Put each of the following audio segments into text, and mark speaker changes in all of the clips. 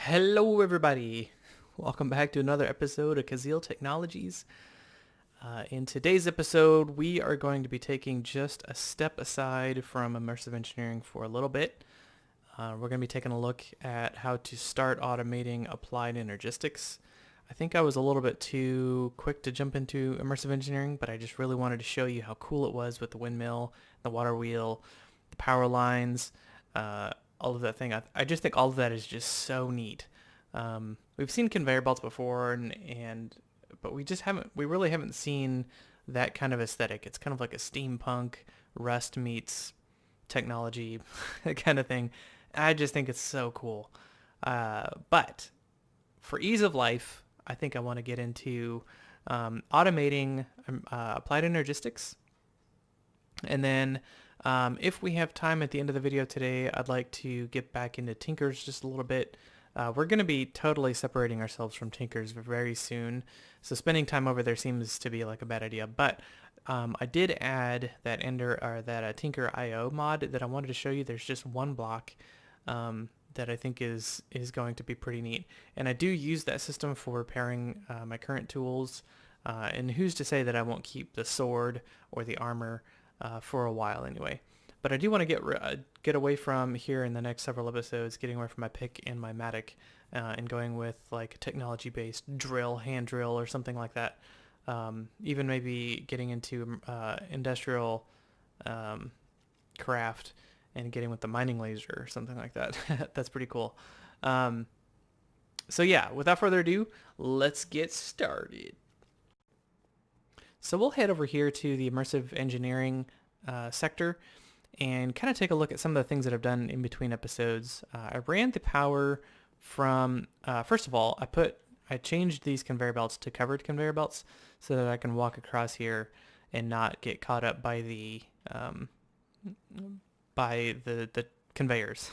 Speaker 1: Hello everybody! Welcome back to another episode of Kuzil Technologies. In today's episode, we are going to be taking just a step aside from immersive engineering for a little bit. We're going to be taking a look at how to start automating Applied Energistics. I think I was a little bit too quick to jump into immersive engineering, but I just really wanted to show you how cool it was with the windmill, the water wheel, the power lines, all of that thing. I just think all of that is just so neat. We've seen conveyor belts before, but we really haven't seen that kind of aesthetic. It's kind of like a steampunk Rust meets technology kind of thing. I just think it's so cool. But for ease of life, I think I want to get into automating Applied Energistics. And then if we have time at the end of the video today, I'd like to get back into Tinkers just a little bit. We're going to be totally separating ourselves from Tinkers very soon, so spending time over there seems to be like a bad idea. But I did add that Tinker IO mod that I wanted to show you. There's just one block that I think is going to be pretty neat, and I do use that system for repairing my current tools. And who's to say that I won't keep the sword or the armor for a while anyway. But I do want to get away from here in the next several episodes, getting away from my pick and my matic, and going with like a technology-based drill, hand drill, or something like that. Even maybe getting into industrial craft and getting with the mining laser or something like that. That's pretty cool. So yeah, without further ado, let's get started. So we'll head over here to the immersive engineering sector and kind of take a look at some of the things that I've done in between episodes. I ran the power from, first of all, I changed these conveyor belts to covered conveyor belts so that I can walk across here and not get caught up by the conveyors.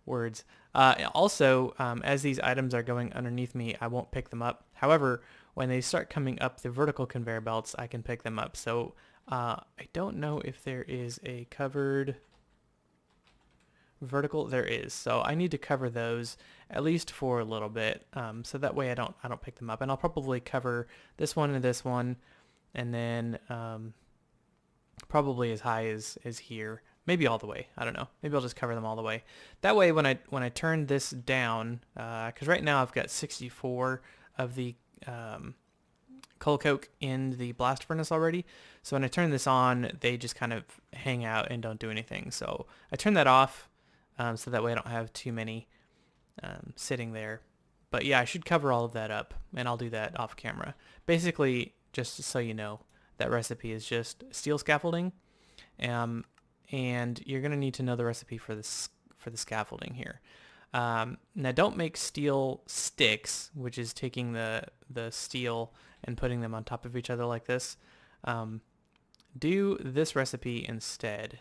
Speaker 1: Words. Also, as these items are going underneath me, I won't pick them up. However, when they start coming up the vertical conveyor belts, I can pick them up. So I don't know if there is a covered vertical. There is. So I need to cover those at least for a little bit, so that way I don't pick them up. And I'll probably cover this one, and then probably as high as here. Maybe all the way. I don't know. Maybe I'll just cover them all the way. That way, when I turn this down, because right now I've got 64 of the coal coke in the blast furnace already. So when I turn this on, they just kind of hang out and don't do anything. So I turn that off, so that way I don't have too many sitting there. But yeah, I should cover all of that up, and I'll do that off camera. Basically, just so you know, that recipe is just steel scaffolding. And you're going to need to know the recipe for the scaffolding here. Now don't make steel sticks, which is taking the steel and putting them on top of each other like this. Do this recipe instead.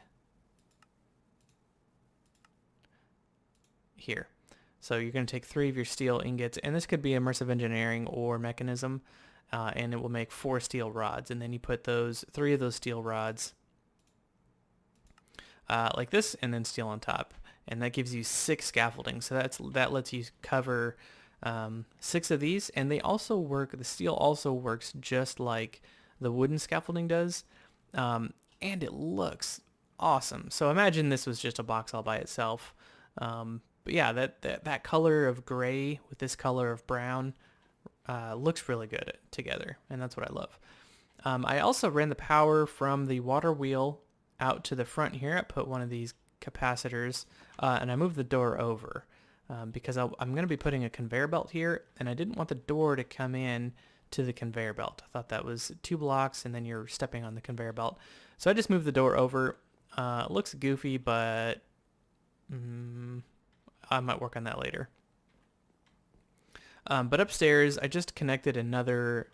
Speaker 1: Here. So you're going to take 3 of your steel ingots, and this could be immersive engineering or mechanism, and it will make 4 steel rods. And then you put 3 of those steel rods like this, and then steel on top, and that gives you 6 scaffolding. So that lets you cover 6 of these, and they also work. The steel also works just like the wooden scaffolding does, and it looks awesome. So imagine this was just a box all by itself. But yeah, that color of gray with this color of brown looks really good together, and that's what I love. I also ran the power from the water wheel out to the front here. I put one of these capacitors, and I moved the door over because I'm going to be putting a conveyor belt here, and I didn't want the door to come in to the conveyor belt. I thought that was 2 blocks, and then you're stepping on the conveyor belt. So I just moved the door over. It looks goofy, but I might work on that later. But upstairs, I just connected another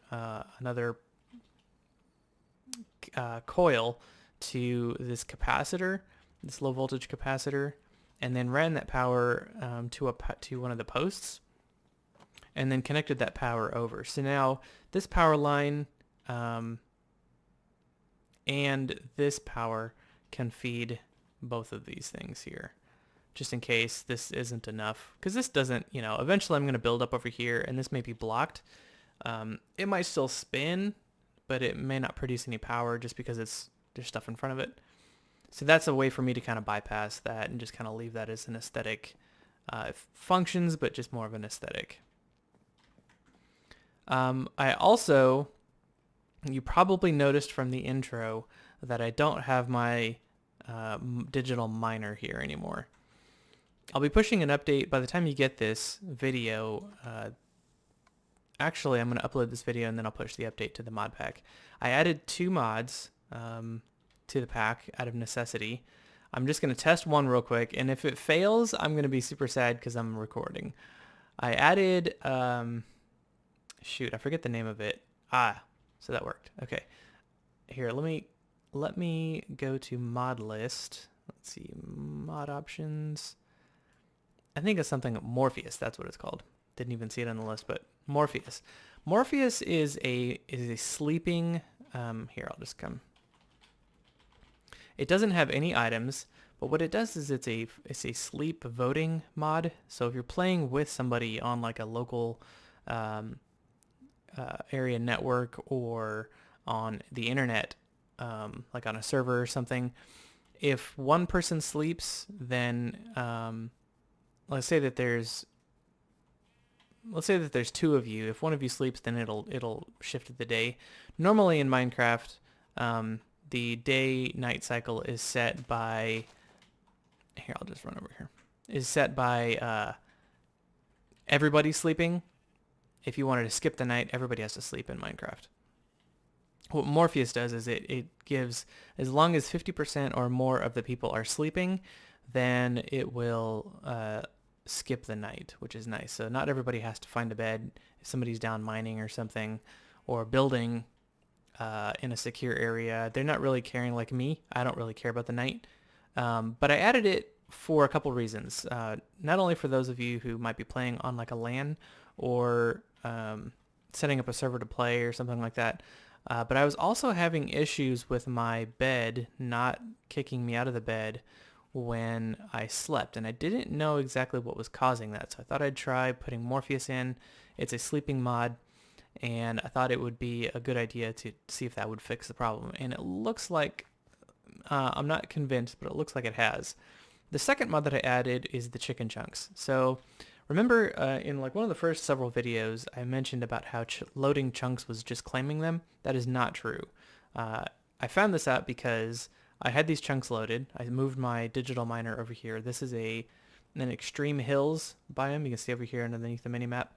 Speaker 1: coil to this capacitor, this low voltage capacitor, and then ran that power to one of the posts, and then connected that power over. So now this power line and this power can feed both of these things here. just in case this isn't enough. Because this doesn't, eventually I'm going to build up over here, and this may be blocked. It might still spin, but it may not produce any power just because there's stuff in front of it. So that's a way for me to kind of bypass that and just kind of leave that as an aesthetic. It functions, but just more of an aesthetic. I also, you probably noticed from the intro that I don't have my digital miner here anymore. I'll be pushing an update by the time you get this video. Actually, I'm going to upload this video and then I'll push the update to the mod pack. I added 2 mods to the pack out of necessity. I'm just going to test one real quick, and if it fails, I'm going to be super sad because I'm recording. I added, shoot, I forget the name of it. So that worked. Okay. Here, let me go to mod list. Let's see, mod options. I think it's something Morpheus. That's what it's called. Didn't even see it on the list, but Morpheus. Morpheus is a sleeping. Here, I'll just come. It doesn't have any items, but what it does is it's a sleep voting mod. So if you're playing with somebody on like a local area network or on the internet, like on a server or something, if one person sleeps, then let's say that there's 2 of you. If one of you sleeps, then it'll shift the day. Normally in Minecraft, the day-night cycle is set by, here, I'll just run over here, is set by everybody sleeping. If you wanted to skip the night, everybody has to sleep in Minecraft. What Morpheus does is it gives, as long as 50% or more of the people are sleeping, then it will skip the night, which is nice. So not everybody has to find a bed. If somebody's down mining or something, or building in a secure area, they're not really caring like me. I don't really care about the night. But I added it for a couple reasons. Not only for those of you who might be playing on like a LAN or setting up a server to play or something like that, but I was also having issues with my bed not kicking me out of the bed when I slept, and I didn't know exactly what was causing that, so I thought I'd try putting Morpheus in. It's a sleeping mod, and I thought it would be a good idea to see if that would fix the problem, and it looks like, I'm not convinced, but it looks like it has. The second mod that I added is the chicken chunks. So remember in like one of the first several videos, I mentioned about how loading chunks was just claiming them. That is not true. I found this out because I had these chunks loaded. I moved my digital miner over here. This is an extreme hills biome. You can see over here underneath the minimap,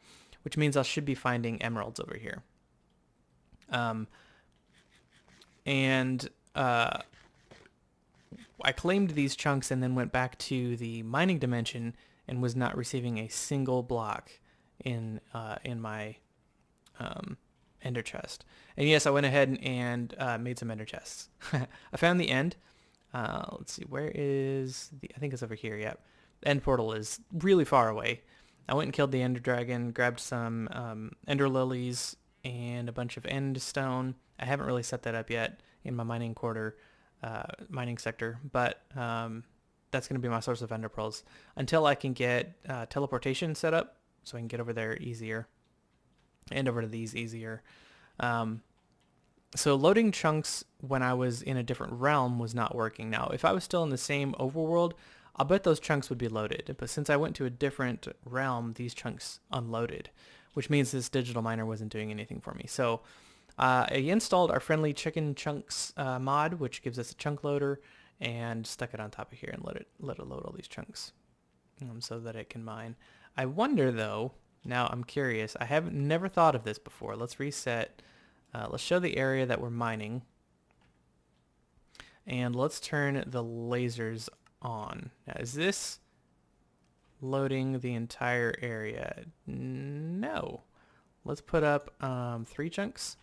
Speaker 1: which means I should be finding emeralds over here. I claimed these chunks and then went back to the mining dimension and was not receiving a single block in my ender chest. And yes, I went ahead and made some ender chests. I found the end. Let's see, where is I think it's over here, yep. The end portal is really far away. I went and killed the ender dragon, grabbed some ender lilies and a bunch of end stone. I haven't really set that up yet in my mining sector, but that's going to be my source of ender pearls until I can get teleportation set up so I can get over there easier and over to these easier. So loading chunks when I was in a different realm was not working. Now, if I was still in the same overworld, I'll bet those chunks would be loaded. But since I went to a different realm, these chunks unloaded, which means this digital miner wasn't doing anything for me. So I installed our friendly chicken chunks mod, which gives us a chunk loader, and stuck it on top of here and let it load all these chunks so that it can mine. I wonder though, now I'm curious, I haven't never thought of this before. Let's reset. Let's show the area that we're mining. And let's turn the lasers on. Now, is this loading the entire area? No. Let's put up 3 chunks.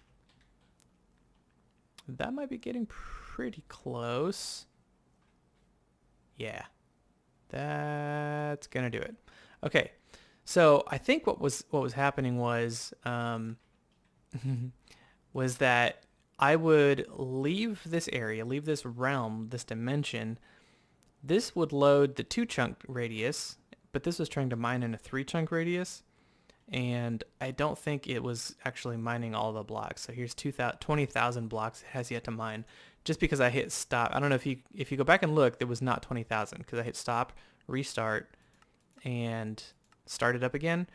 Speaker 1: That might be getting pretty close. Yeah. That's gonna do it. Okay. So I think what was happening was was that I would leave this area, leave this realm, this dimension, This would load the 2-chunk radius, but this was trying to mine in a 3-chunk radius, and I don't think it was actually mining all the blocks. So here's 20,000 blocks it has yet to mine, just because I hit stop. I don't know if you go back and look, there was not 20,000 because I hit stop, restart, and started up again,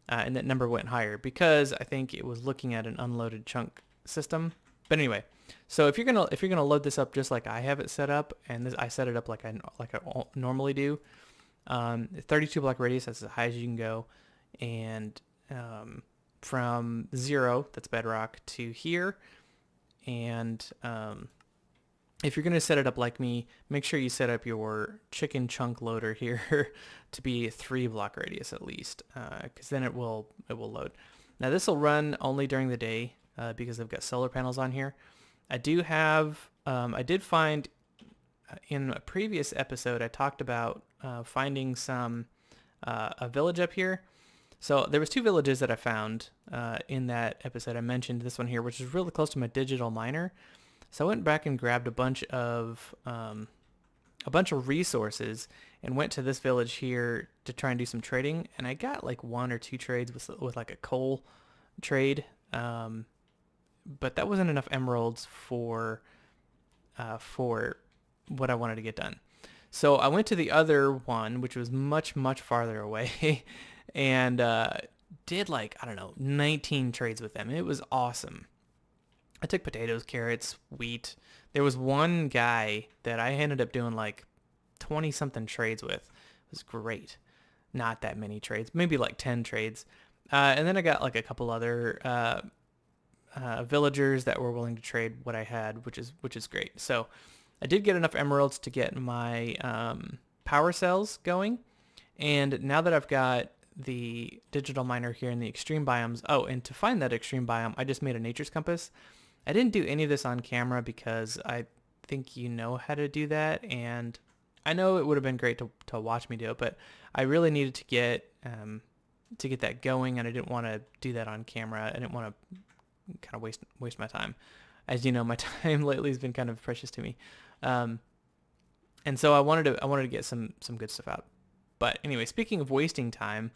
Speaker 1: and that number went higher because I think it was looking at an unloaded chunk system. But anyway, so if you're gonna load this up just like I have it set up, and I set it up like I normally do, 32 block radius, that's as high as you can go, and from 0, that's bedrock, to here, and if you're going to set it up like me, make sure you set up your chicken chunk loader here to be 3 block radius at least, because then it will load. Now this will run only during the day because I've got solar panels on here. I do have, I did find in a previous episode, I talked about finding a village up here. So there was 2 villages that I found in that episode. I mentioned this one here, which is really close to my digital miner. So I went back and grabbed a bunch of resources and went to this village here to try and do some trading. And I got like 1 or 2 trades with like a coal trade, but that wasn't enough emeralds for what I wanted to get done. So I went to the other one, which was much farther away, and did like, I don't know, 19 trades with them. It was awesome. I took potatoes, carrots, wheat. There was one guy that I ended up doing like 20 something trades with. It was great. Not that many trades, maybe like 10 trades. And then I got like a couple other villagers that were willing to trade what I had, which is great. So I did get enough emeralds to get my power cells going. And now that I've got the digital miner here in the extreme biomes, oh, and to find that extreme biome, I just made a nature's compass. I didn't do any of this on camera because I think you know how to do that, and I know it would have been great to watch me do it, but I really needed to get that going, and I didn't want to do that on camera. I didn't want to kind of waste my time. As you know, my time lately has been kind of precious to me, and so I wanted to get some good stuff out. But anyway, speaking of wasting time,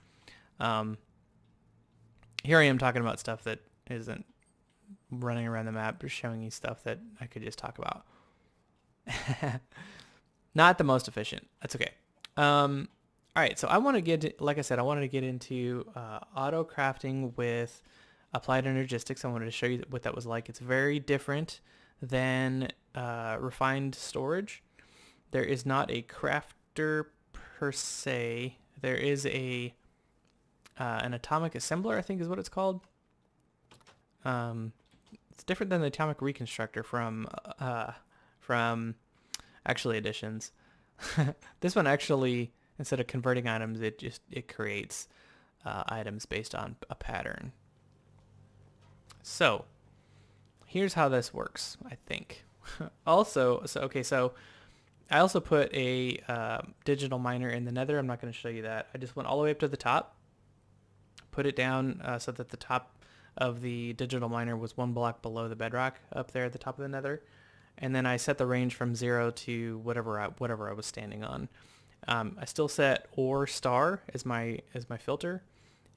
Speaker 1: here I am talking about stuff that isn't running around the map, just showing you stuff that I could just talk about. Not the most efficient. That's okay. All right, so I want to get, like I said, I wanted to get into auto crafting with Applied Energistics. I wanted to show you what that was like. It's very different than refined storage. There is not a crafter per se. There is an atomic assembler, I think is what it's called. It's different than the atomic reconstructor from Actually Editions. This one actually, instead of converting items, it creates items based on a pattern. So here's how this works, I think. So I also put a digital miner in the nether. I'm not going to show you that. I just went all the way up to the top, put it down so that the top of the digital miner was 1 block below the bedrock up there at the top of the nether. And then I set the range from 0 to whatever I was standing on. I still set or star as my filter,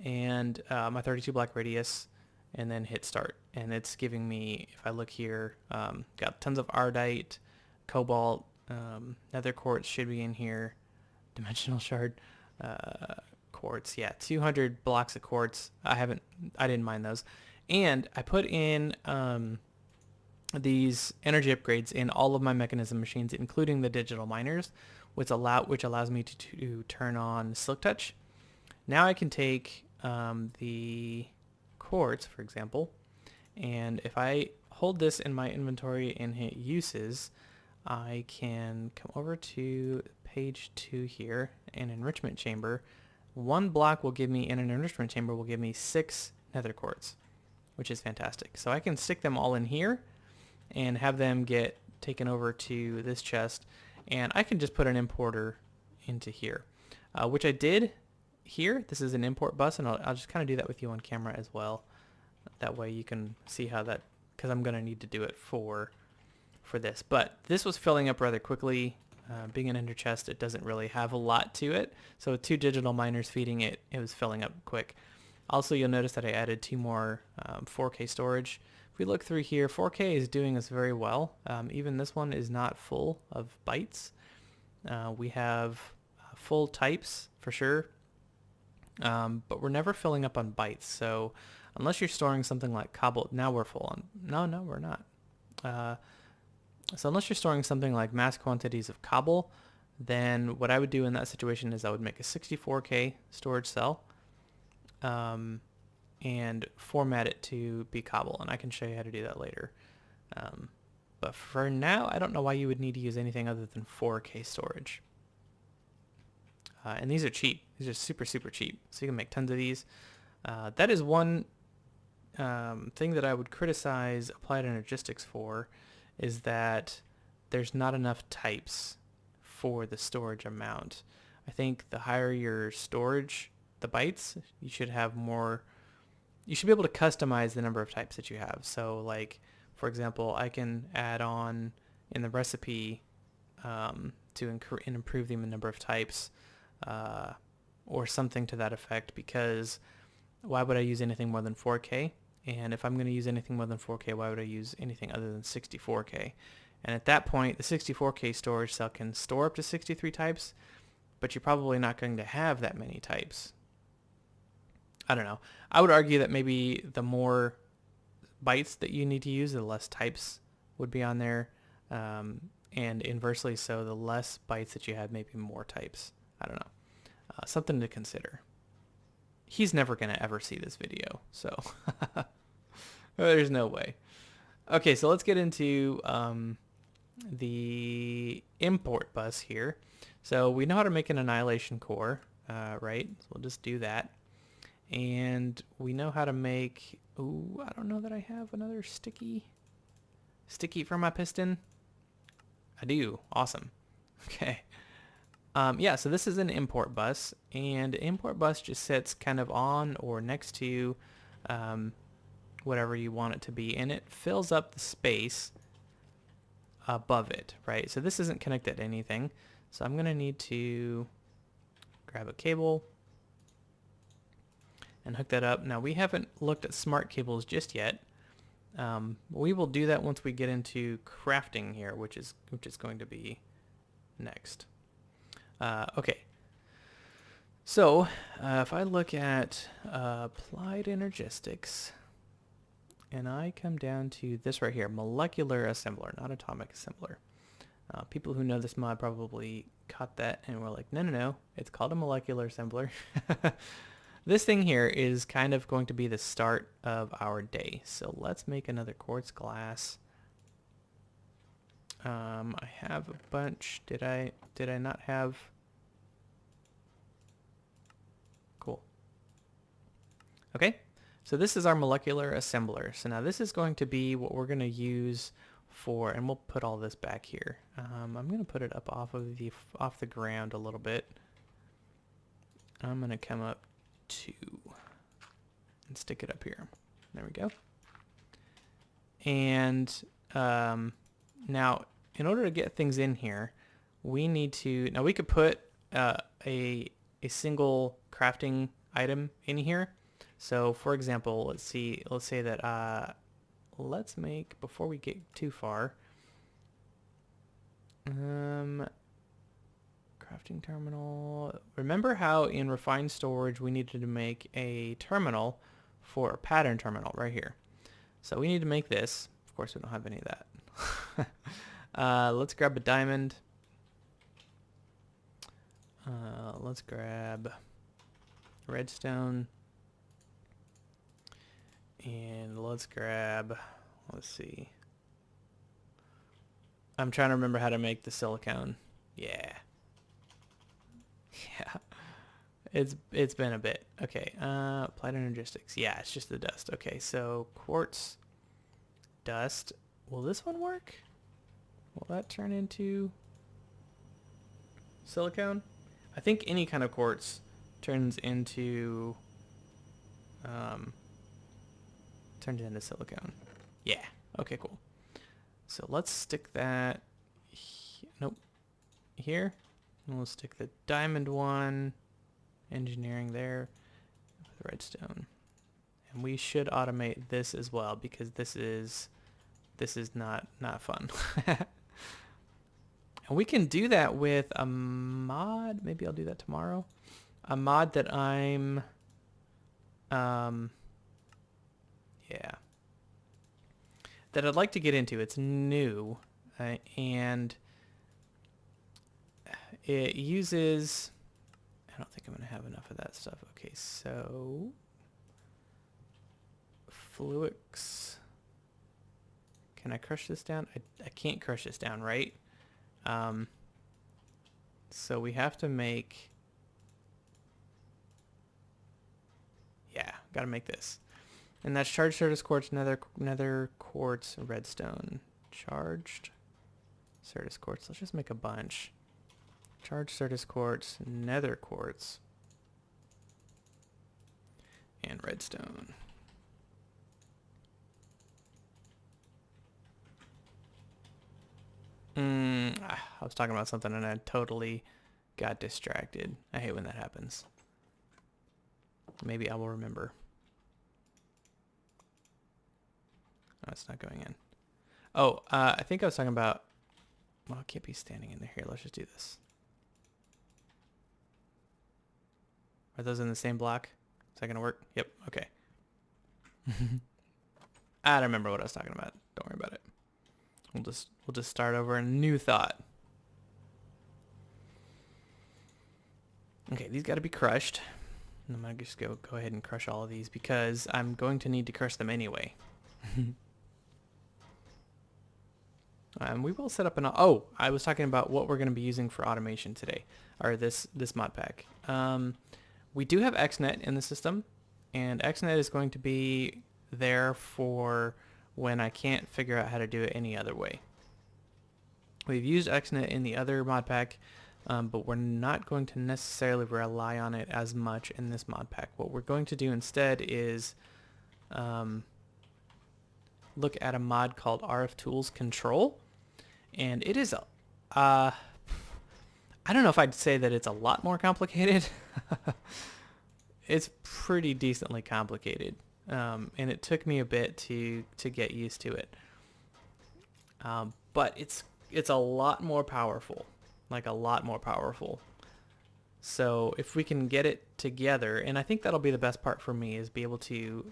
Speaker 1: and my 32 block radius, and then hit start. And it's giving me, if I look here, got tons of ardite, cobalt, nether quartz should be in here, dimensional shard, quartz, yeah, 200 blocks of quartz. I didn't mind those. And I put in these energy upgrades in all of my mechanism machines, including the digital miners, which allows me to turn on Silk Touch. Now I can take the quartz, for example, and if I hold this in my inventory and hit uses, I can come over to page 2 here, an enrichment chamber. 1 block will give me, in an enrichment chamber, will give me 6 nether quartz, which is fantastic. So I can stick them all in here and have them get taken over to this chest, and I can just put an importer into here, which I did here. This is an import bus, and I'll just kind of do that with you on camera as well. That way you can see how that, because I'm going to need to do it for this. But this was filling up rather quickly. Being an ender chest, it doesn't really have a lot to it. So with 2 digital miners feeding it, it was filling up quick. Also, you'll notice that I added 2 more 4K storage. If we look through here, 4K is doing us very well. Even this one is not full of bytes. We have full types for sure, but we're never filling up on bytes. So unless you're storing something like cobalt, now we're full on. No, we're not. So unless you're storing something like mass quantities of cobble, then what I would do in that situation is I would make a 64K storage cell and format it to be cobble, and I can show you how to do that later. But for now, I don't know why you would need to use anything other than 4K storage. And these are cheap. These are super, super cheap. So you can make tons of these. That is one thing that I would criticize Applied Energistics for, is that there's not enough types for the storage amount. I think the higher your storage, the bytes, you should have more. You should be able to customize the number of types that you have. So like, for example, I can add on in the recipe to improve the number of types or something to that effect, because why would I use anything more than 4K? And if I'm going to use anything more than 4K, why would I use anything other than 64K? And at that point, the 64K storage cell can store up to 63 types, but you're probably not going to have that many types. I don't know. I would argue that maybe the more bytes that you need to use, the less types would be on there. And inversely, so the less bytes that you have, maybe more types. I don't know. Something to consider. He's never going to ever see this video, so there's no way. Okay, so let's get into the import bus here. So we know how to make an annihilation core, right? So we'll just do that. And we know how to make, ooh, I don't know that I have another sticky for my piston. I do. Awesome. Okay. Yeah, so this is an import bus, and import bus just sits kind of on or next to whatever you want it to be, and it fills up the space above it, right? So this isn't connected to anything, so I'm going to need to grab a cable and hook that up. Now, we haven't looked at smart cables just yet. We will do that once we get into crafting here, which is going to be next. Okay, so if I look at Applied Energistics, and I come down to this right here, molecular assembler, not atomic assembler. People who know this mod probably caught that and were like, no, it's called a molecular assembler. This thing here is kind of going to be the start of our day. So let's make another quartz glass. I have a bunch. Did I not have? Cool. Okay, so this is our molecular assembler. So now this is going to be what we're going to use for, and we'll put all this back here. I'm going to put it up off the ground a little bit. I'm going to come up 2 and stick it up here. There we go. And now, in order to get things in here, we need to, now we could put a single crafting item in here. So for example, let's say that, let's make, before we get too far, crafting terminal. Remember how in refined storage we needed to make a terminal for a pattern terminal right here. So we need to make this. Of course, we don't have any of that. Let's grab a diamond. Let's grab redstone. And let's grab, let's see. I'm trying to remember how to make the silicone. Yeah. It's been a bit. Okay, Applied Energistics. Yeah, it's just the dust. Okay, so quartz dust. Will this one work? Will that turn into silicone? I think any kind of quartz turns into silicone. Yeah. Okay, cool. So let's stick that. Nope. here. And we'll stick the diamond one, engineering there, with redstone. And we should automate this as well, because this is not fun. And we can do that with a mod. Maybe I'll do that tomorrow. A mod that I'm, yeah, that I'd like to get into. It's new, and it uses, I don't think I'm going to have enough of that stuff. Okay, so Fluix. Can I crush this down? I can't crush this down, right? So we have to make, yeah, got to make this. And that's charged Certus quartz, nether quartz, redstone. Charged Certus quartz. Let's just make a bunch. Charged Certus quartz, nether quartz, and redstone. I was talking about something and I totally got distracted. I hate when that happens. Maybe I will remember. Oh, it's not going in. Oh, I think I was talking about, well, I can't be standing in there. Here, let's just do this. Are those in the same block? Is that going to work? Yep, okay. I don't remember what I was talking about. Don't worry about it. We'll just start over a new thought. Okay, these got to be crushed. I'm going to just go ahead and crush all of these because I'm going to need to crush them anyway. We will set up an, oh, I was talking about what we're going to be using for automation today, or this mod pack. We do have XNet in the system, and XNet is going to be there for when I can't figure out how to do it any other way. We've used XNet in the other mod pack, but we're not going to necessarily rely on it as much in this mod pack. What we're going to do instead is look at a mod called RF Tools Control, and it is, I don't know if I'd say that it's a lot more complicated. It's pretty decently complicated. And it took me a bit to get used to it. But it's a lot more powerful, like a lot more powerful. So if we can get it together, and I think that'll be the best part for me, is be able to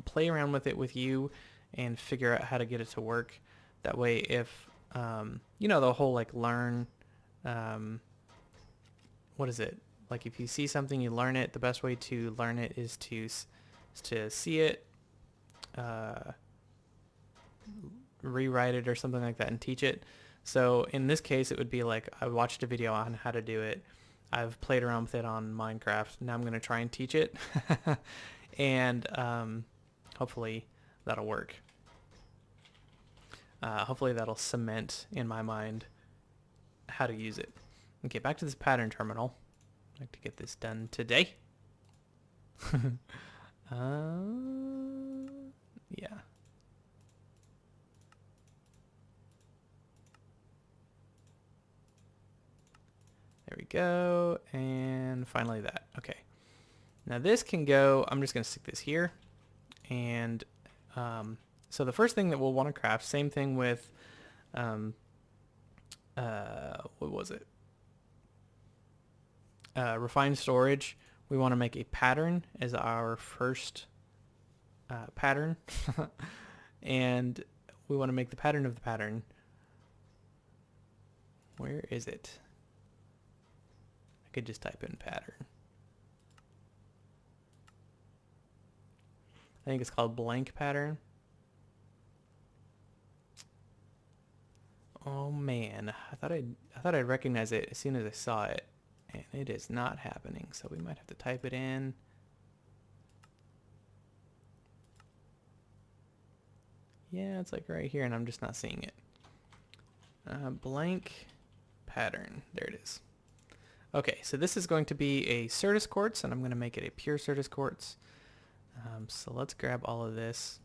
Speaker 1: play around with it with you and figure out how to get it to work. That way, if, you know, the whole like learn, what is it? Like if you see something, you learn it. The best way to learn it is to see it, rewrite it or something like that and teach it. So in this case, it would be like I watched a video on how to do it. I've played around with it on Minecraft. Now I'm going to try and teach it. And hopefully that'll work. Hopefully that'll cement in my mind how to use it. Okay, back to this pattern terminal. I'd like to get this done today. Yeah. There we go. And finally that. Okay. Now this can go, I'm just going to stick this here. And so the first thing that we'll want to craft, same thing with, what was it? Refined storage. We want to make a pattern as our first pattern. And we want to make the pattern of the pattern. Where is it? I could just type in pattern. I think it's called blank pattern. Oh man, I thought I'd recognize it as soon as I saw it, and it is not happening. So we might have to type it in. Yeah, it's like right here, and I'm just not seeing it. Blank pattern. There it is. Okay, so this is going to be a Certus quartz, and I'm going to make it a pure Certus quartz. So let's grab all of this.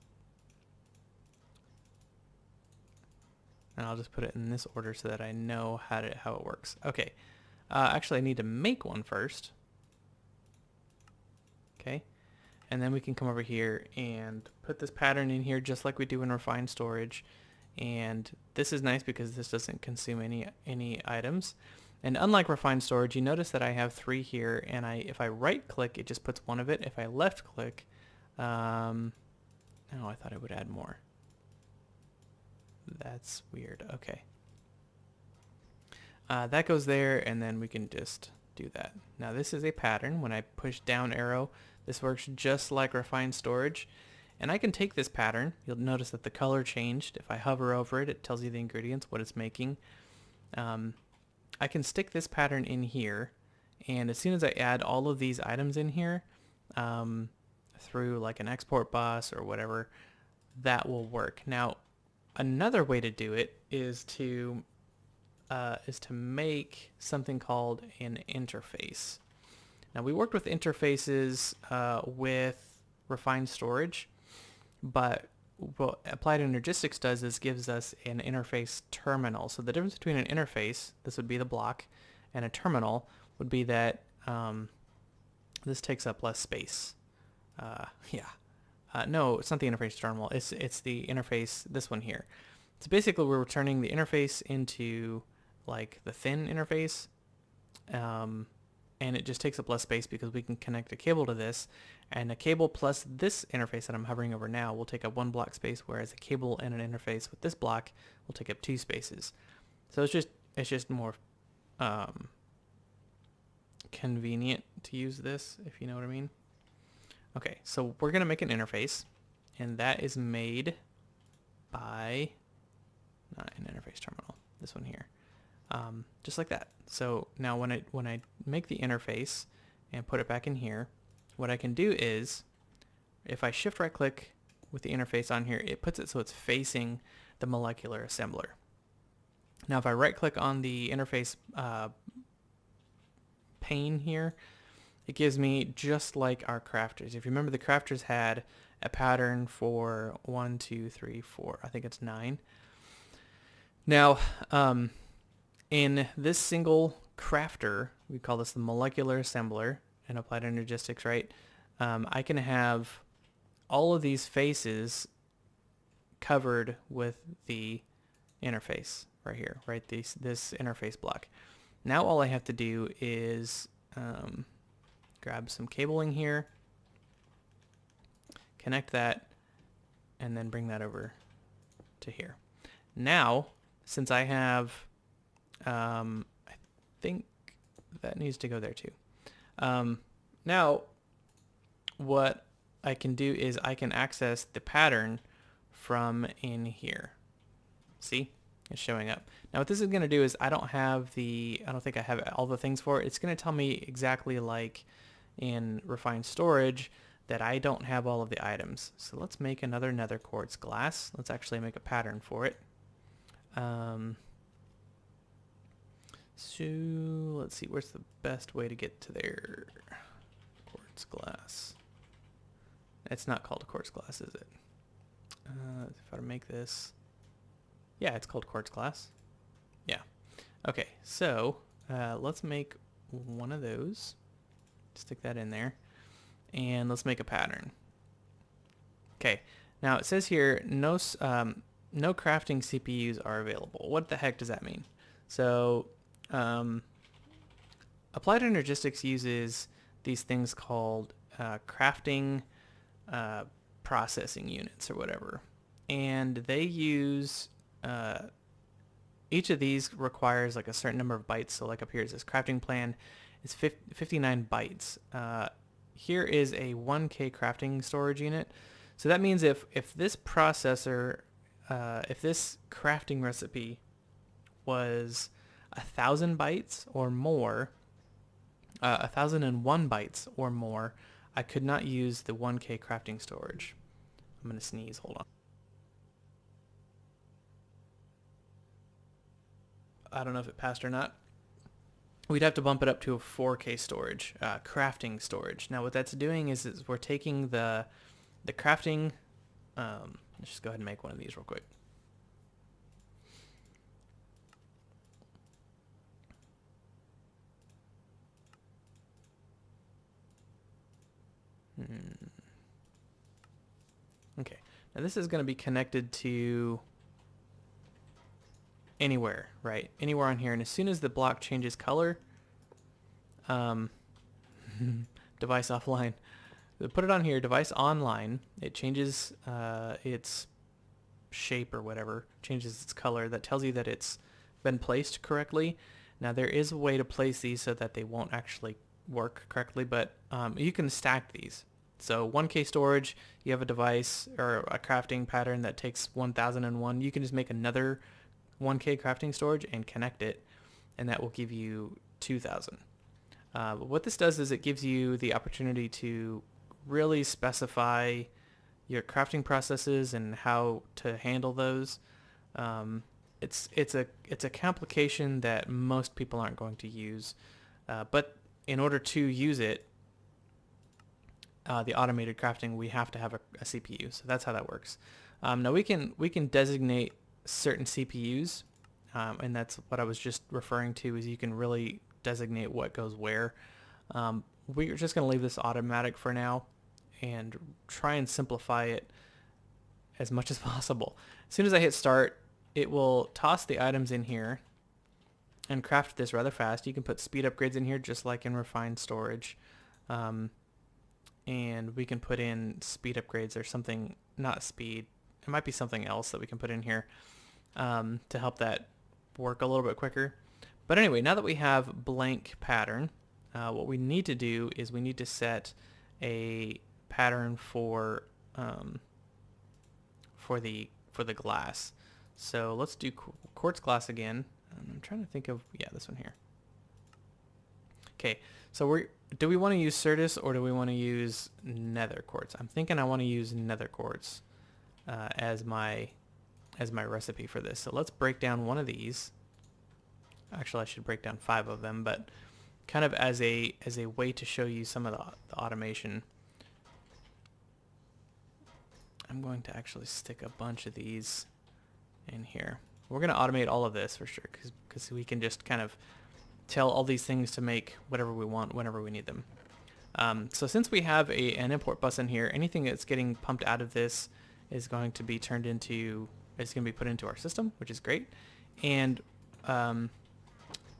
Speaker 1: And I'll just put it in this order so that I know how it works. Okay. Actually, I need to make one first. Okay. And then we can come over here and put this pattern in here just like we do in refined storage. And this is nice because this doesn't consume any items. And unlike refined storage, you notice that I have 3 here, and if I right click, it just puts one of it. If I left click, oh, I thought I would add more. That's weird. Okay. That goes there, and then we can just do that. Now this is a pattern. When I push down arrow, this works just like refined storage. And I can take this pattern. You'll notice that the color changed. If I hover over it, it tells you the ingredients, what it's making. I can stick this pattern in here, and as soon as I add all of these items in here, through like an export bus or whatever, that will work. Now, another way to do it is to make something called an interface. Now, we worked with interfaces with refined storage, but what Applied Energistics does is gives us an interface terminal. So the difference between an interface, this would be the block, and a terminal would be that this takes up less space. No, it's not the interface terminal. It's the interface, this one here. So basically we're returning the interface into like the thin interface, and it just takes up less space because we can connect a cable to this, and a cable plus this interface that I'm hovering over now will take up 1 block space, whereas a cable and an interface with this block will take up 2 spaces. So it's just more convenient to use this, if you know what I mean. Okay, so we're gonna make an interface, and that is made by not an interface terminal, this one here. Just like that. So now when I make the interface and put it back in here, what I can do is, if I shift right click with the interface on here, it puts it so it's facing the molecular assembler. Now if I right click on the interface pane here, it gives me just like our crafters. If you remember, the crafters had a pattern for 1, 2, 3, 4, I think it's 9. Now, in this single crafter, we call this the molecular assembler in Applied Energistics, right? I can have all of these faces covered with the interface right here, right? This interface block. Now all I have to do is grab some cabling here, connect that, and then bring that over to here. Now, since I have, I think that needs to go there too. Now, what I can do is I can access the pattern from in here. See? It's showing up. Now what this is going to do is I don't think I have all the things for it. It's going to tell me exactly like in refined storage that I don't have all of the items. So let's make another nether quartz glass. Let's actually make a pattern for it. So let's see, where's the best way to get to there? Quartz glass. It's not called a quartz glass, is it? If I make this, yeah, it's called quartz glass. Yeah. Okay, so let's make one of those. Stick that in there, and let's make a pattern. Okay. Now it says here no crafting CPUs are available. What the heck does that mean? So Applied Energistics uses these things called crafting processing units or whatever, and they use each of these requires like a certain number of bytes. So like up here is this crafting plan. It's 59 bytes. Here is a 1K crafting storage unit. So that means if this processor, if this crafting recipe was 1,000 bytes or more, 1,001 bytes or more, I could not use the 1K crafting storage. I'm going to sneeze, hold on. I don't know if it passed or not. We'd have to bump it up to a 4K storage, crafting storage. Now what that's doing is we're taking the crafting, let's just go ahead and make one of these real quick. Okay, now this is going to be connected to anywhere, right? Anywhere on here, and as soon as the block changes color, device offline. Put it on here, device online. It changes its shape or whatever, changes its color. That tells you that it's been placed correctly. Now there is a way to place these so that they won't actually work correctly, but you can stack these. So 1K storage, you have a device or a crafting pattern that takes 1001. You can just make another 1K crafting storage and connect it, and that will give you 2000. What this does is it gives you the opportunity to really specify your crafting processes and how to handle those. It's a complication that most people aren't going to use, but in order to use it, the automated crafting, we have to have a CPU. So that's how that works. Now we can designate certain CPUs, and that's what I was just referring to. Is you can really designate what goes where. We're just going to leave this automatic for now and try and simplify it as much as possible. As soon as I hit start, it will toss the items in here and craft this rather fast. You can put speed upgrades in here just like in refined storage. And we can put in speed upgrades or something, not speed. It might be something else that we can put in here to help that work a little bit quicker. But anyway, now that we have blank pattern, what we need to do is we need to set a pattern for the glass. So let's do quartz glass again. I'm trying to think of, yeah, this one here. Okay, so do we want to use Certus or do we want to use nether quartz? I'm thinking I want to use nether quartz as my recipe for this. So let's break down one of these. Actually, I should break down 5 of them, but kind of as a way to show you some of the automation. I'm going to actually stick a bunch of these in here. We're going to automate all of this for sure, because we can just kind of tell all these things to make whatever we want whenever we need them. So since we have an import bus in here, anything that's getting pumped out of this is going to be turned into, it's going to be put into our system, which is great. And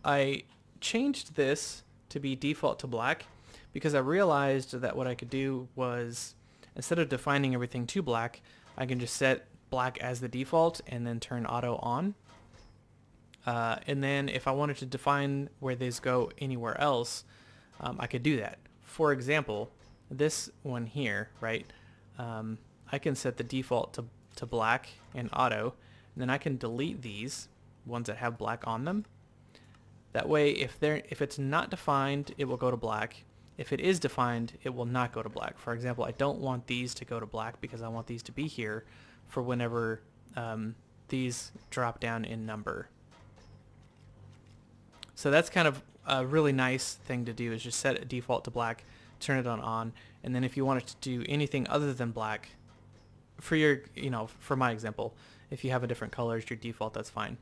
Speaker 1: I changed this to be default to black because I realized that what I could do was, instead of defining everything to black, I can just set black as the default and then turn auto on. And then if I wanted to define where these go anywhere else, I could do that. For example, this one here, right? I can set the default to black and auto, and then I can delete these ones that have black on them. That way, if it's not defined, it will go to black. If it is defined, it will not go to black. For example, I don't want these to go to black because I want these to be here for whenever these drop down in number. So that's kind of a really nice thing to do, is just set a default to black, turn it on, and then if you wanted to do anything other than black, for your, for my example, if you have a different color as your default, that's fine.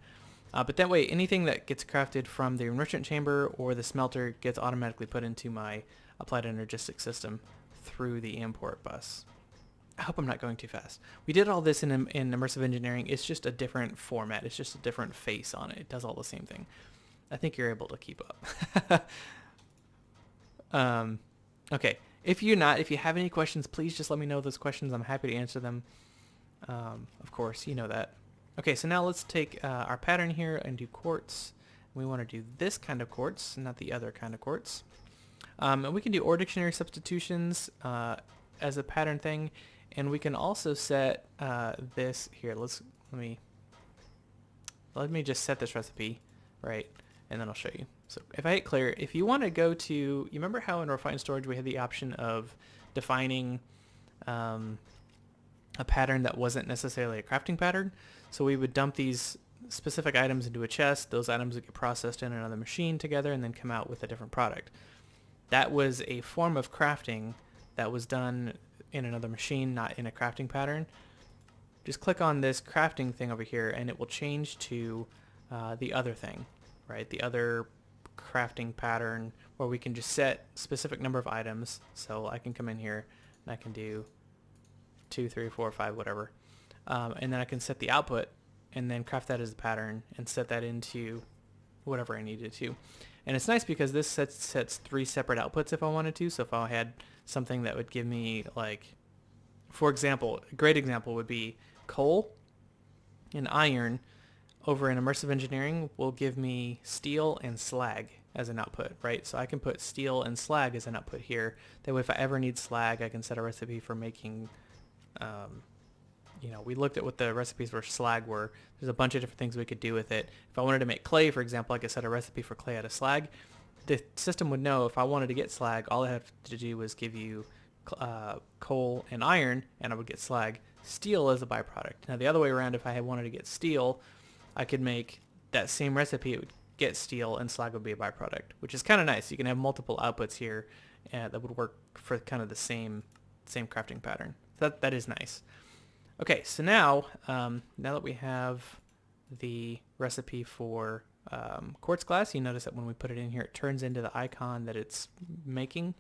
Speaker 1: But that way, anything that gets crafted from the enrichment chamber or the smelter gets automatically put into my Applied Energistics system through the import bus. I hope I'm not going too fast. We did all this in immersive engineering. It's just a different format. It's just a different face on it. It does all the same thing. I think you're able to keep up. Okay. If you have any questions, please just let me know those questions. I'm happy to answer them. Of course, you know that. Okay, so now let's take our pattern here and do quartz. We want to do this kind of quartz, not the other kind of quartz. And we can do OR dictionary substitutions as a pattern thing, and we can also set this here. Let me just set this recipe, right? And then I'll show you. So if I hit clear, if you want to go to, you remember how in refined storage we had the option of defining a pattern that wasn't necessarily a crafting pattern? So we would dump these specific items into a chest. Those items would get processed in another machine together and then come out with a different product. That was a form of crafting that was done in another machine, not in a crafting pattern. Just click on this crafting thing over here and it will change to the other thing, right? The other crafting pattern where we can just set specific number of items. So I can come in here and I can do 2, 3, 4, 5, whatever. And then I can set the output and then craft that as a pattern and set that into whatever I needed to. And it's nice because this sets 3 separate outputs if I wanted to. So if I had something that would give me, like, for example, a great example would be coal and iron over in immersive engineering will give me steel and slag as an output, right? So I can put steel and slag as an output here. That way if I ever need slag, I can set a recipe for making, we looked at what the recipes for slag were. There's a bunch of different things we could do with it. If I wanted to make clay, for example, I could set a recipe for clay out of slag. The system would know if I wanted to get slag, all I have to do was give you coal and iron, and I would get slag. Steel as a byproduct. Now the other way around, if I had wanted to get steel, I could make that same recipe. It would get steel and slag would be a byproduct, which is kind of nice. You can have multiple outputs here that would work for kind of the same crafting pattern. So that is nice. Okay, so now that we have the recipe for quartz glass, you notice that when we put it in here, it turns into the icon that it's making.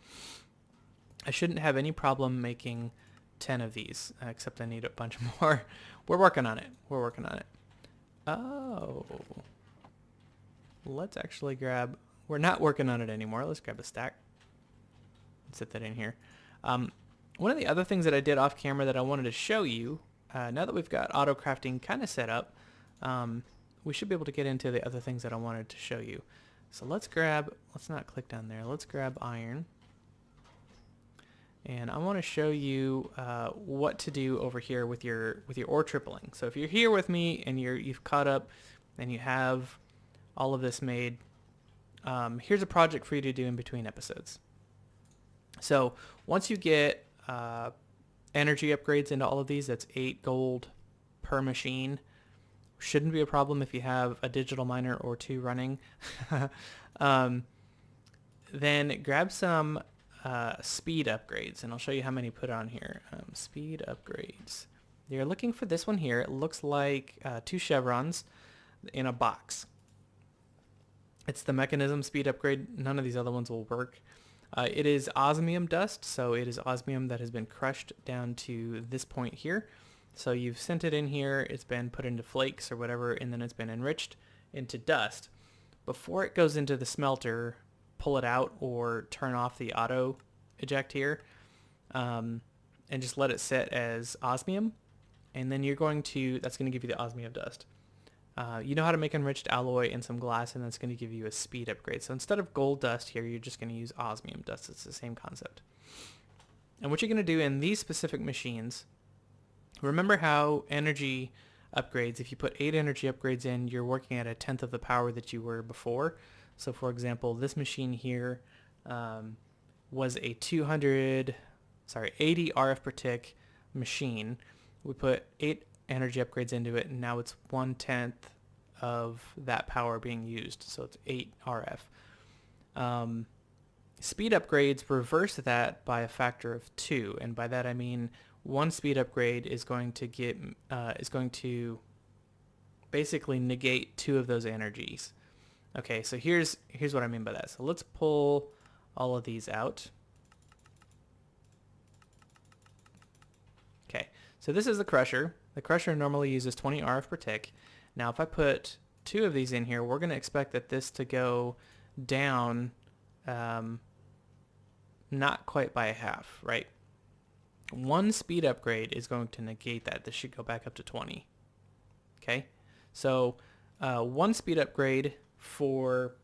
Speaker 1: I shouldn't have any problem making 10 of these, except I need a bunch more. We're working on it. Oh. Let's actually grab... We're not working on it anymore. Let's grab a stack. Set that in here. One of the other things that I did off camera that I wanted to show you, now that we've got auto crafting kind of set up, we should be able to get into the other things that I wanted to show you. So let's not click down there. Let's grab iron. And I want to show you what to do over here with your ore tripling. So if you're here with me and you've caught up and you have all of this made, here's a project for you to do in between episodes. So once you get energy upgrades into all of these, that's 8 gold per machine. Shouldn't be a problem if you have a digital miner or 2 running. Then grab some speed upgrades, and I'll show you how many put on here. Speed upgrades. You're looking for this one here. It looks like 2 chevrons in a box. It's the mechanism speed upgrade. None of these other ones will work. It is osmium dust, so it is osmium that has been crushed down to this point here. So you've sent it in here, it's been put into flakes or whatever, and then it's been enriched into dust. Before it goes into the smelter, pull it out or turn off the auto eject here, and just let it sit as osmium, and then that's going to give you the osmium dust. You know how to make enriched alloy and some glass, and that's going to give you a speed upgrade. So instead of gold dust here, you're just going to use osmium dust. It's the same concept. And what you're going to do in these specific machines, remember how energy upgrades, if you put 8 energy upgrades in, you're working at 1/10 of the power that you were before. So for example, this machine here was a 80 RF per tick machine. We put 8 energy upgrades into it, and now it's 1/10 of that power being used. So it's 8 RF. Speed upgrades reverse that by a factor of 2, and by that I mean 1 speed upgrade is going to basically negate 2 of those energies. Okay, so here's what I mean by that. So let's pull all of these out. Okay, so this is the crusher. The crusher normally uses 20 RF per tick. Now if I put 2 of these in here, we're going to expect that this to go down not quite by a half, right? 1 speed upgrade is going to negate that. This should go back up to 20. Okay, so 1 speed upgrade for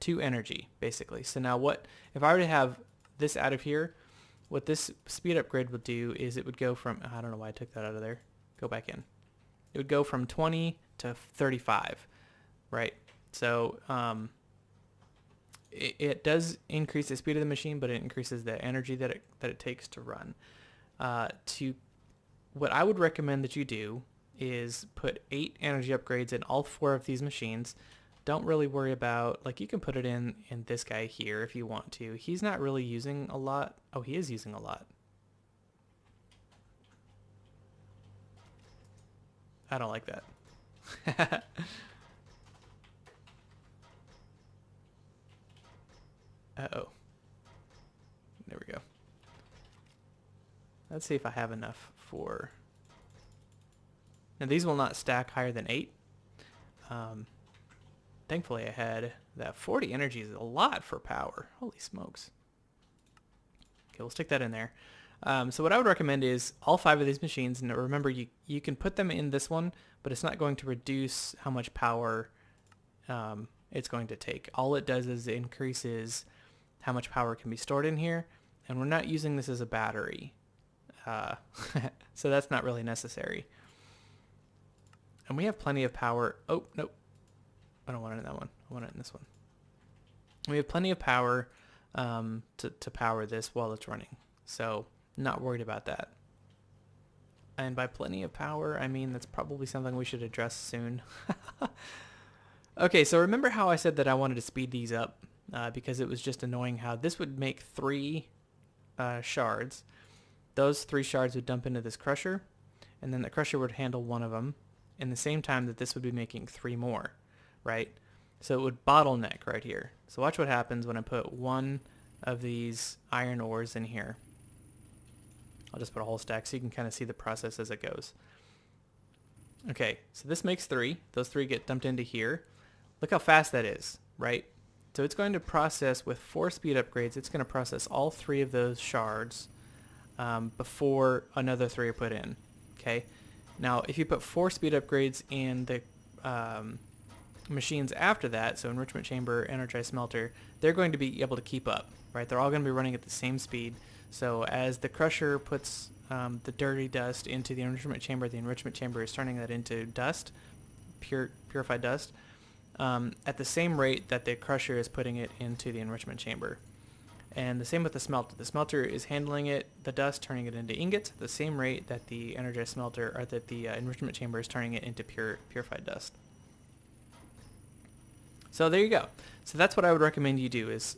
Speaker 1: 2 energy, basically. So now if I were to have this out of here, what this speed upgrade would do is it would go from, I don't know why I took that out of there, go back in. It would go from 20 to 35, right? So it does increase the speed of the machine, but it increases the energy that it takes to run. What I would recommend that you do is put 8 energy upgrades in all 4 of these machines. Don't really worry about, like, you can put it in this guy here if you want to. He's not really using a lot. Oh, he is using a lot. I don't like that. Uh-oh. There we go. Let's see if I have enough for... Now these will not stack higher than 8. Thankfully I had that 40 energy is a lot for power. Holy smokes. Okay, we'll stick that in there. So what I would recommend is all 5 of these machines, and remember you can put them in this one, but it's not going to reduce how much power it's going to take. All it does is it increases how much power can be stored in here, and we're not using this as a battery. So that's not really necessary. And we have plenty of power. Oh, nope. I don't want it in that one. I want it in this one. We have plenty of power to power this while it's running. So not worried about that. And by plenty of power, I mean that's probably something we should address soon. Okay, so remember how I said that I wanted to speed these up because it was just annoying how this would make 3 shards. Those 3 shards would dump into this crusher, and then the crusher would handle one of them in the same time that this would be making 3 more, right? So it would bottleneck right here. So watch what happens when I put one of these iron ores in here. I'll just put a whole stack so you can kind of see the process as it goes. Okay, so this makes 3. Those 3 get dumped into here. Look how fast that is, right? So it's going to process with 4 speed upgrades. It's going to process all 3 of those shards before another 3 are put in. Okay. Now, if you put 4 speed upgrades in the machines after that, so enrichment chamber, energized smelter, they're going to be able to keep up, right? They're all going to be running at the same speed. So as the crusher puts the dirty dust into the enrichment chamber is turning that into dust, purified dust, at the same rate that the crusher is putting it into the enrichment chamber. And the same with the smelter. The smelter is handling it, the dust, turning it into ingots at the same rate that the energized smelter, or that the enrichment chamber is turning it into purified dust. So there you go. So that's what I would recommend you do is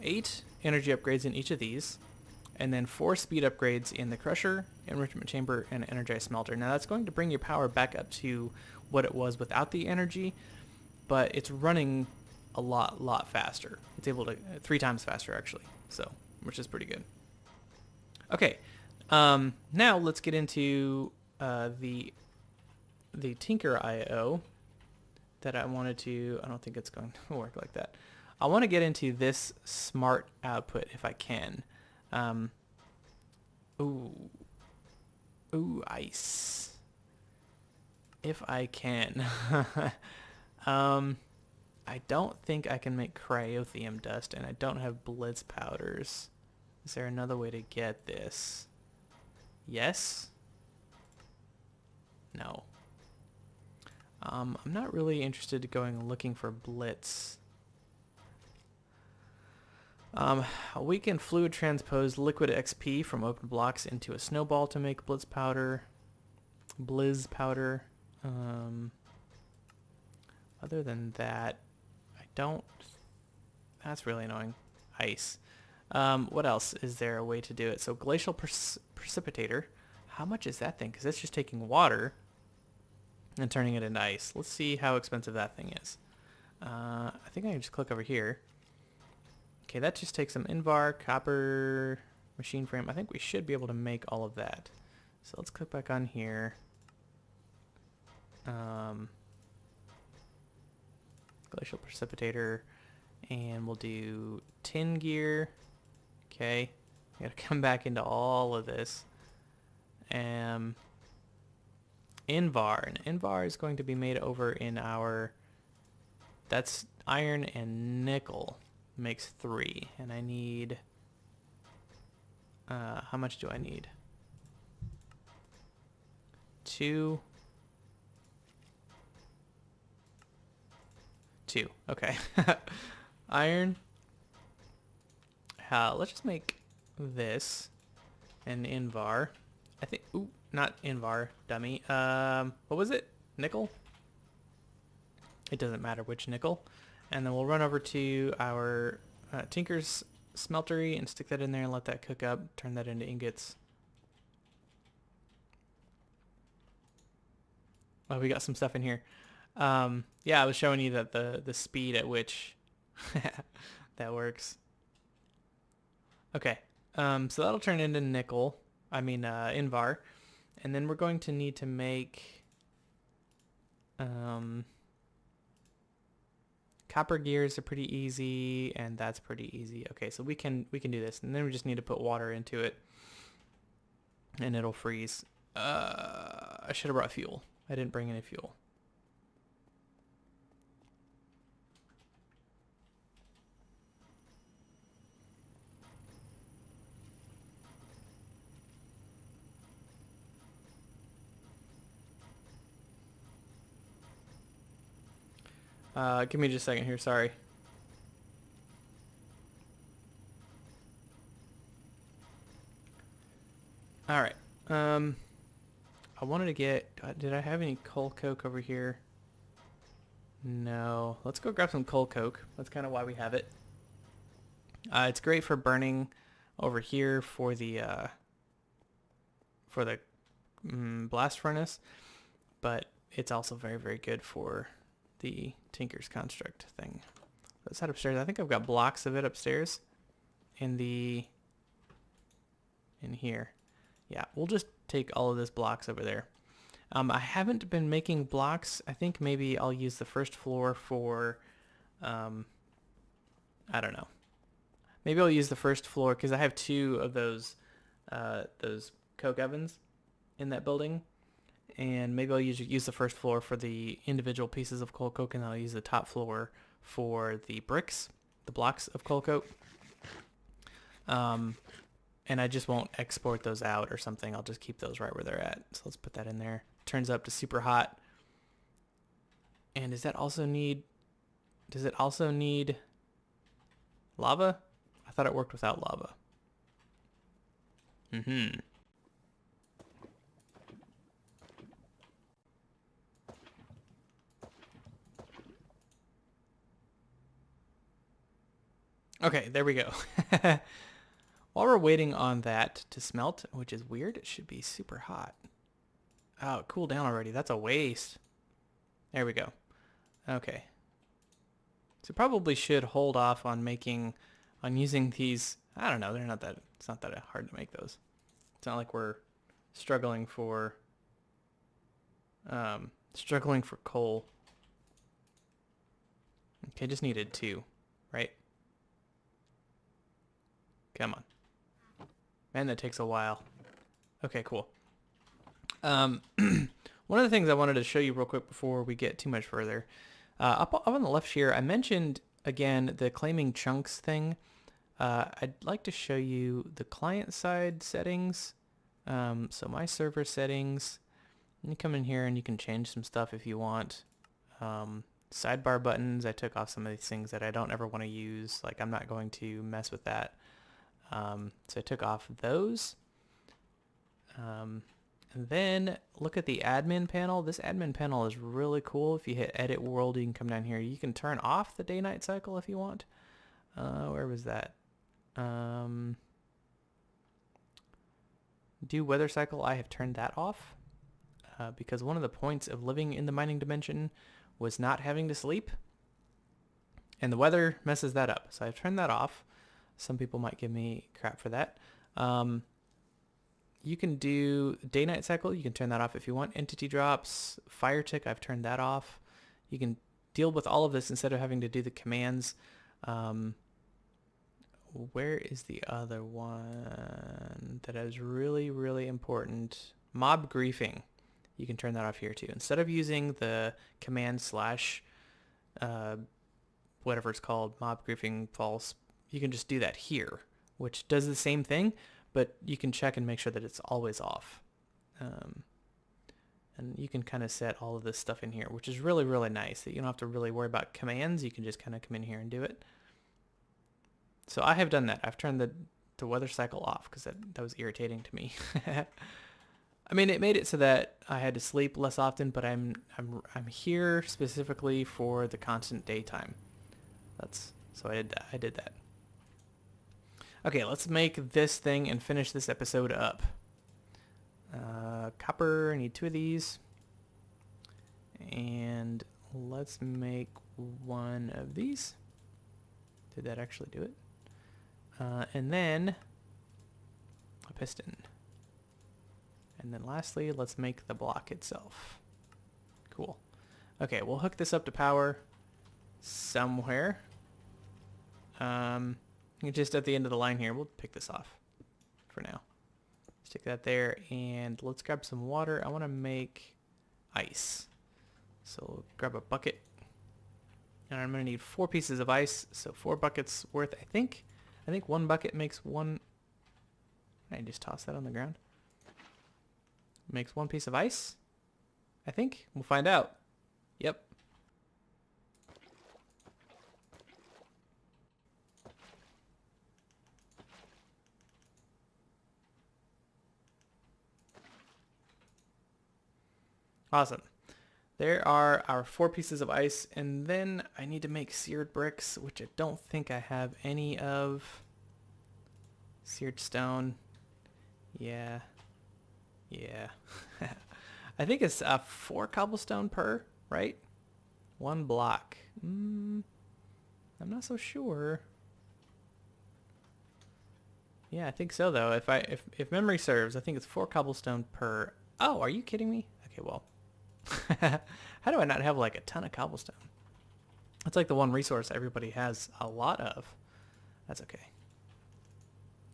Speaker 1: 8 energy upgrades in each of these, and then 4 speed upgrades in the crusher, enrichment chamber, and energized smelter. Now that's going to bring your power back up to what it was without the energy, but it's running a lot faster. It's able to 3 times faster actually, so which is pretty good. Okay, now let's get into the Tinker IO that I wanted to. I don't think it's going to work like that. I want to get into this smart output if I can. Ooh, ice. If I can. I don't think I can make cryothium dust, and I don't have blitz powders. Is there another way to get this? Yes? No. I'm not really interested in going looking for blitz. We can fluid transpose liquid XP from open blocks into a snowball to make blitz powder. Blizz powder. Other than that, I don't... That's really annoying. Ice. What else is there a way to do it? So glacial precipitator. How much is that thing? Because it's just taking water and turning it into ice. Let's see how expensive that thing is. I think I can just click over here. Okay, that just takes some Invar, copper, machine frame. I think we should be able to make all of that. So let's click back on here. Glacial precipitator, and we'll do tin gear. Okay, we gotta come back into all of this. Invar, and Invar is going to be made over in our, that's iron and nickel, makes 3, and I need, how much do I need? 2. Okay. Iron. Let's just make this an Invar. I think, ooh, not Invar, dummy. What was it? Nickel? It doesn't matter which nickel. And then we'll run over to our Tinker's smeltery and stick that in there and let that cook up. Turn that into ingots. Oh, we got some stuff in here. Yeah, I was showing you that the speed at which that works. Okay, so that'll turn into nickel. I mean, Invar. And then we're going to need to make copper gears are pretty easy, and that's pretty easy. Okay, so we can do this, and then we just need to put water into it, and it'll freeze. I should have brought fuel. I didn't bring any fuel. Give me just a second here, sorry. All right. I wanted to get, did I have any coal coke over here? No. Let's go grab some coal coke. That's kind of why we have it. It's great for burning over here for the blast furnace, but it's also very, very good for the Tinker's Construct thing. Let's head upstairs. I think I've got blocks of it upstairs in here. Yeah, we'll just take all of this blocks over there. I haven't been making blocks. I think maybe I'll use the first floor for, I don't know. Maybe I'll use the first floor because I have 2 of those coke ovens in that building. And maybe I'll use the first floor for the individual pieces of coal coke, and I'll use the top floor for the bricks, the blocks of coal coke. And I just won't export those out or something. I'll just keep those right where they're at. So let's put that in there. Turns up to super hot. And does it also need lava? I thought it worked without lava. Okay, there we go. While we're waiting on that to smelt, which is weird, it should be super hot. Oh, it cooled down already. That's a waste. There we go. Okay. So probably should hold off on using these. I don't know. It's not that hard to make those. It's not like we're struggling for coal. Okay, just needed 2, right? Come on. Man, that takes a while. Okay, cool. One of the things I wanted to show you real quick before we get too much further, up on the left here, I mentioned, again, the claiming chunks thing. I'd like to show you the client-side settings. So my server settings, you come in here and you can change some stuff if you want. Sidebar buttons, I took off some of these things that I don't ever want to use. Like, I'm not going to mess with that. So I took off those. And then look at the admin panel. This admin panel is really cool. If you hit edit world, you can come down here. You can turn off the day-night cycle if you want. Where was that? Do weather cycle, I have turned that off. Because one of the points of living in the mining dimension was not having to sleep. And the weather messes that up. So I've turned that off. Some people might give me crap for that. You can do day-night cycle. You can turn that off if you want. Entity drops, fire tick, I've turned that off. You can deal with all of this instead of having to do the commands. Where is the other one that is really, really important? Mob griefing. You can turn that off here too. Instead of using the command slash whatever it's called, mob griefing false, you can just do that here, which does the same thing, but you can check and make sure that it's always off. And you can kind of set all of this stuff in here, which is really, really nice that you don't have to really worry about commands. You can just kind of come in here and do it. So I have done that. I've turned the weather cycle off because that was irritating to me. I mean, it made it so that I had to sleep less often, but I'm here specifically for the constant daytime. So I did that. Okay, let's make this thing and finish this episode up. Copper, I need 2 of these. And let's make 1 of these. Did that actually do it? And then a piston. And then lastly, let's make the block itself. Cool. Okay, we'll hook this up to power somewhere. Just at the end of the line here, we'll pick this off for now. Stick that there, and let's grab some water. I want to make ice. So grab a bucket. And I'm going to need 4 pieces of ice, so 4 buckets worth, I think 1 bucket makes 1... I just toss that on the ground. Makes 1 piece of ice, I think. We'll find out. Yep. Awesome. There are our 4 pieces of ice, and then I need to make seared bricks, which I don't think I have any of. Seared stone. Yeah. I think it's 4 cobblestone per, right? 1 block. I'm not so sure. Yeah, I think so though. If memory serves, I think it's 4 cobblestone per. Oh, are you kidding me? Okay, well. How do I not have like a ton of cobblestone? That's like the one resource everybody has a lot of. That's okay.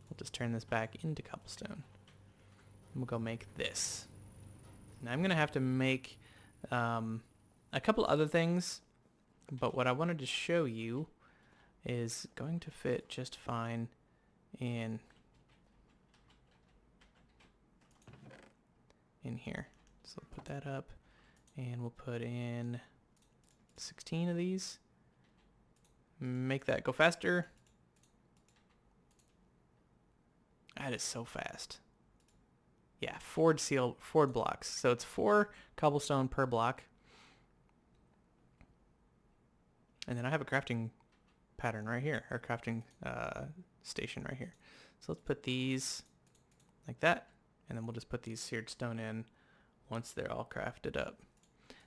Speaker 1: We'll just turn this back into cobblestone. And we'll go make this. Now I'm going to have to make a couple other things, but what I wanted to show you is going to fit just fine in here. So put that up, and we'll put in 16 of these. Make that go faster. That is so fast. Yeah, Ford blocks. So it's 4 cobblestone per block. And then I have a crafting pattern right here, or crafting station right here. So let's put these like that, and then we'll just put these seared stone in once they're all crafted up.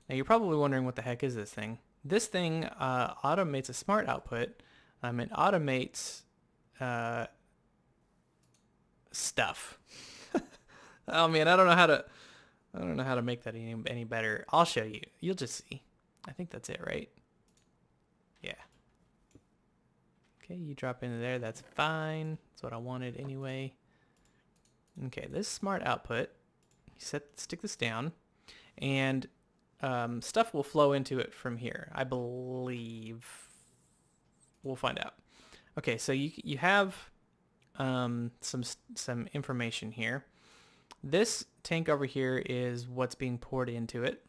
Speaker 1: Now you're probably wondering, what the heck is this thing? This thing automates a smart output. It automates stuff. Oh man, I don't know how to make that any better. I'll show you. You'll just see. I think that's it, right? Yeah. Okay, you drop into there. That's fine. That's what I wanted anyway. Okay, this smart output. Stick this down, and stuff will flow into it from here, I believe. We'll find out. Okay, so you have some information here. This tank over here is what's being poured into it.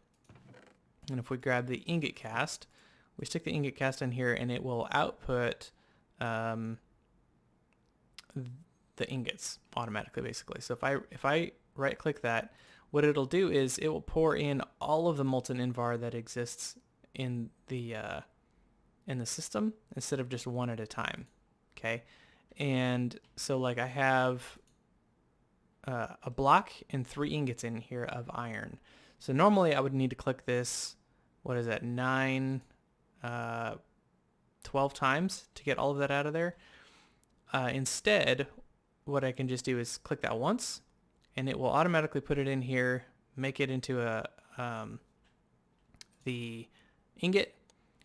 Speaker 1: And if we grab the ingot cast, we stick the ingot cast in here, and it will output the ingots automatically, basically. So if I right click that, what it'll do is it will pour in all of the molten invar that exists in the system, instead of just one at a time. Okay, and so like I have a block and 3 ingots in here of iron. So normally I would need to click this, what is that, 12 times to get all of that out of there. Instead, what I can just do is click that once, and it will automatically put it in here, make it into the ingot,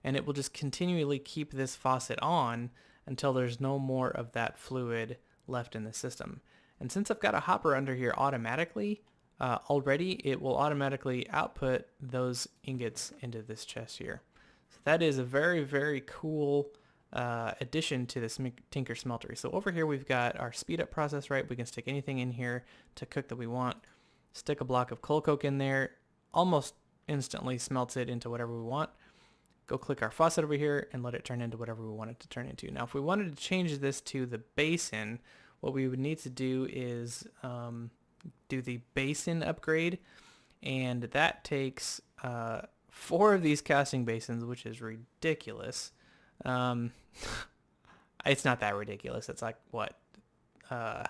Speaker 1: and it will just continually keep this faucet on until there's no more of that fluid left in the system. And since I've got a hopper under here automatically, already, it will automatically output those ingots into this chest here. So that is a very, very cool addition to this Tinker Smeltery. So over here we've got our speed up process, right? We can stick anything in here to cook that we want. Stick a block of coal coke in there, almost instantly smelts it into whatever we want. Go click our faucet over here and let it turn into whatever we want it to turn into. Now if we wanted to change this to the basin, what we would need to do is do the basin upgrade, and that takes 4 of these casting basins, which is ridiculous. It's not that ridiculous. It's like, what? I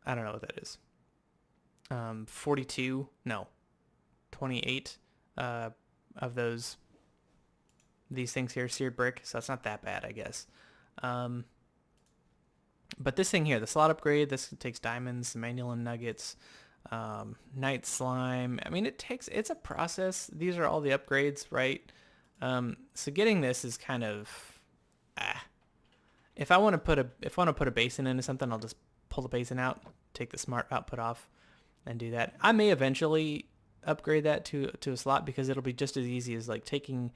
Speaker 1: don't know what that is. 42, no, 28 of these things here, seared brick, so it's not that bad, I guess. But this thing here, the slot upgrade, this takes diamonds, manual and nuggets, night slime. I mean, it's a process. These are all the upgrades, right? So getting this is kind of, if I want to put a basin into something, I'll just pull the basin out, take the smart output off, and do that. I may eventually upgrade that to a slot because it'll be just as easy as like taking.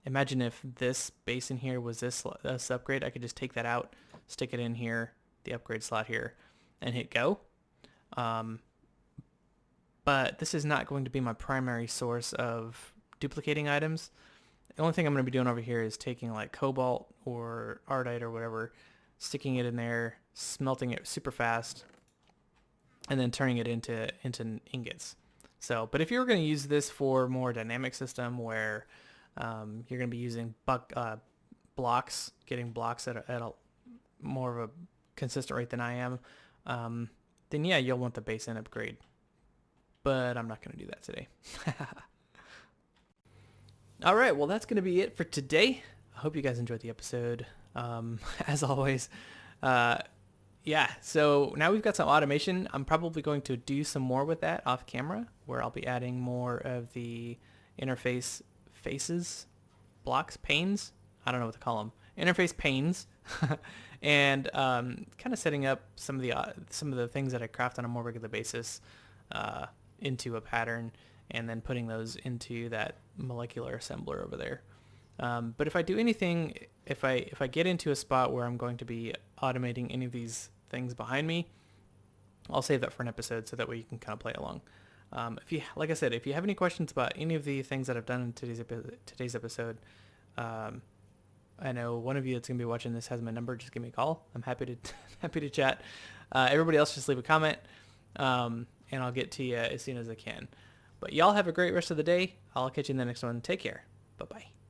Speaker 1: Imagine if this basin here was this upgrade, I could just take that out, stick it in here, the upgrade slot here, and hit go. But this is not going to be my primary source of duplicating items. The only thing I'm going to be doing over here is taking like cobalt or ardite or whatever, sticking it in there, smelting it super fast, and then turning it into ingots. So, but if you're going to use this for more dynamic system where you're going to be using blocks, getting blocks at a more of a consistent rate than I am, then yeah, you'll want the basin upgrade. But I'm not going to do that today. All right, well, that's going to be it for today. I hope you guys enjoyed the episode. As always, yeah, so now we've got some automation. I'm probably going to do some more with that off camera, where I'll be adding more of the interface faces, blocks, panes. I don't know what to call them. Interface panes. And kind of setting up some of the things that I craft on a more regular basis into a pattern, and then putting those into that molecular assembler over there. But if I do anything, if I get into a spot where I'm going to be automating any of these things behind me, I'll save that for an episode so that way you can kind of play along. Like I said, if you have any questions about any of the things that I've done in today's episode, I know one of you that's gonna be watching this has my number. Just give me a call. I'm happy to chat. Everybody else, just leave a comment, and I'll get to you as soon as I can. But y'all have a great rest of the day. I'll catch you in the next one. Take care. Bye-bye.